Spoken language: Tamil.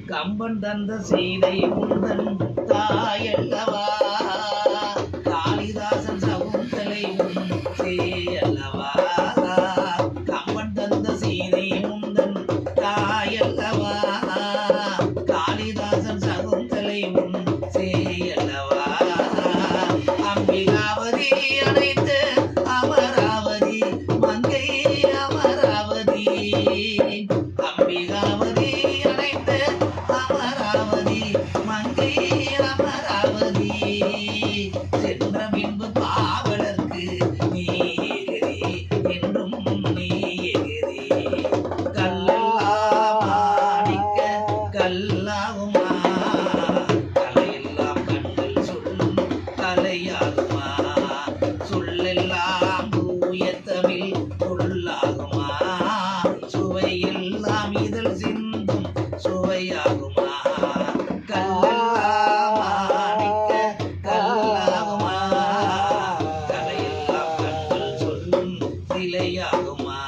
கம்பன் தந்த சீதை உந்தன் தாயல்லவா காளிதாசன் சகுந்தலை உன் சேயல்லவா கம்பன் தந்த சீதை உந்தன் தாயல்லவா காளிதாசன் சகுந்தலை உன் சேயல்லவா அம்பிகாவதி அனைத்து அமராவதி மங்கை அமராவதி அம்பிகாவதி அனைத்து அமராவதி மங்கை அமராவதி சென்ற பின்பு பாவலர்க்கு நீ எதிரி என்றும் நீ எதிரி கல்லெல்லாம் மாணிக்க கல்லாகுமா கலையெல்லாம் கண்கள் சொல்லும் கலையாகுமா சொல்லெல்லாம் தூய தமிழ் சொல்லாகுமா சுவையெல்லாம் இதழ் சிந்தும் சுவையாகுமா கல்லெல்லாம் மாணிக்க கல்லாகுமா கலையெல்லாம் கண்கள் சொல்லும் சிலையாகுமா